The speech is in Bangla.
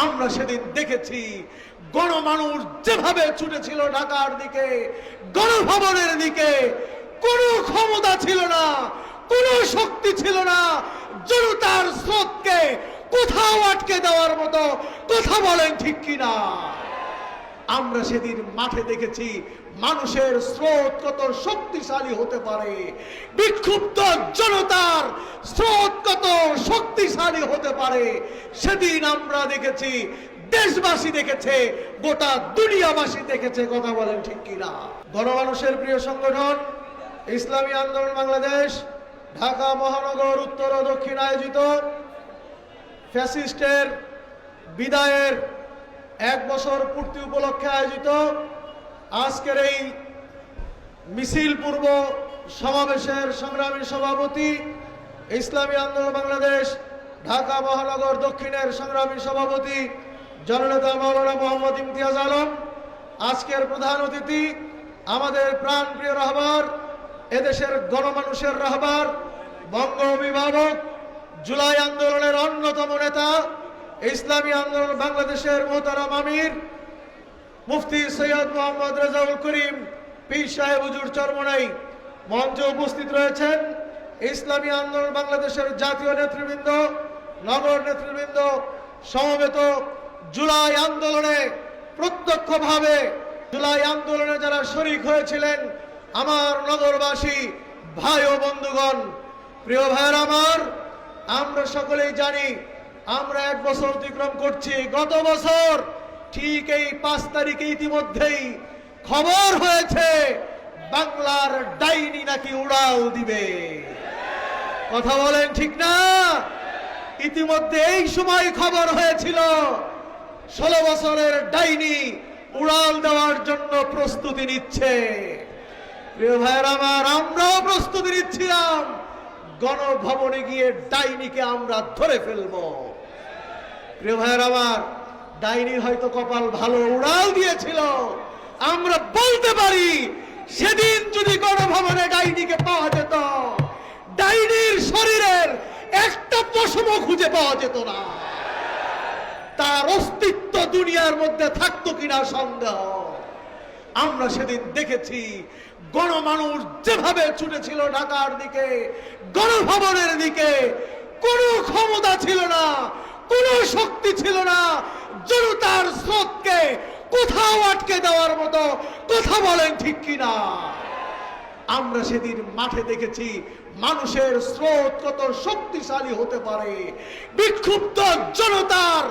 আমরা সেদিন দেখেছি গণমানুষ যেভাবে ছুটেছিল ঢাকার দিকে, গণভবনের দিকে, কোনো ক্ষমতা ছিল না, কোনো শক্তি ছিল না জনতার স্রোতকে কোথাও আটকে দেওয়ার মতো। কথা বলেন ঠিক কিনা? আমরা সেদিন মাঠে দেখেছি মানুষের স্রোত কত শক্তিশালী হতে পারে, বিক্ষুব্ধ জনতার স্রোত কত শক্তিশালী হতে পারে। সেদিন আমরা দেখেছি, দেশবাসী দেখেছে, গোটা দুনিয়াবাসী দেখেছে। কথা বলেন ঠিক কিনা? গণমানুষের প্রিয় সংগঠন ইসলামী আন্দোলন বাংলাদেশ ঢাকা মহানগর উত্তর ও দক্ষিণ আয়োজিত ফ্যাসিস্টের বিদায়ের 1 বছর পূর্তি উপলক্ষে আয়োজিত আজকের এই মিছিল পূর্ব সমাবেশের সংগ্রামী সভাপতি, ইসলামী আন্দোলন বাংলাদেশ ঢাকা মহানগর দক্ষিণের সংগ্রামী সভাপতি জননেতা মাওলানা মোহাম্মদ ইমতিয়াজ আলম, আজকের প্রধান অতিথি আমাদের প্রাণপ্রিয় রাহবার, এদেশের গণমানুষের রাহবার, বঙ্গ অভিভাবক, জুলাই আন্দোলনের অন্যতম নেতা, ইসলামী আন্দোলন বাংলাদেশের মোহতারাম আমির মুফতি সৈয়দ মোহাম্মদ রেজাউল করিম পীর সাহেব হুজুর চরমনাই। মঞ্চে উপস্থিত রয়েছেন ইসলামী আন্দোলন বাংলাদেশের জাতীয় নেতৃবৃন্দ, নগর নেতৃবৃন্দ, সমবেত জুলাই আন্দোলনে প্রত্যক্ষভাবে জুলাই আন্দোলনে যারা শরীক হয়েছিলেন আমার নগরবাসী ভাই ও বন্ধুগণ, প্রিয় ভাইয়ের আমার, আমরা সকলেই জানি আমরা 1 বছর অতিক্রম করছি। গত বছর ঠিক এই 5 তারিখে ইতিমধ্যেই খবর হয়েছে বাংলার ডাইনি নাকি উড়াল দিবে। কথা বলেন ঠিক না? ইতিমধ্যে এই সময় খবর হয়েছিল 16 বছরের ডাইনি উড়াল দেওয়ার জন্য প্রস্তুতি নিচ্ছে। প্রিয় ভাইয়ের আমার, আমরাও প্রস্তুতি নিচ্ছিলাম, গণভবনে গিয়ে ডাইনিকে আমরা ধরে ফেলবো। প্রিয় ভাইয়ের আমার, ডাইনির হয়তো কপাল ভালো, উড়াল দিয়েছিল। আমরা বলতে পারি সেদিন যদি গণভবনে ডাইনিকে পাওয়া যেত, ডাইনির শরীরের একটা পশমও খুঁজে পাওয়া যেত না। তার অস্তিত্ব দুনিয়ার মধ্যে থাকতো কিনা সন্দেহ। আমরা সেদিন দেখেছি গণমানুষ যেভাবে ছুটেছিল ঢাকার দিকে, গণভবনের দিকে, কোনো ক্ষমতা ছিল না, কোনো শক্তি ছিল না জনতার স্রোতকে কোথাও আটকে দেওয়ার মতো। কথা বলেন ঠিক কিনা? আমরা সেদিন মাঠে দেখেছি মানুষের স্রোত কত শক্তিশালী হতে পারে, বিক্ষুব্ধ জনতার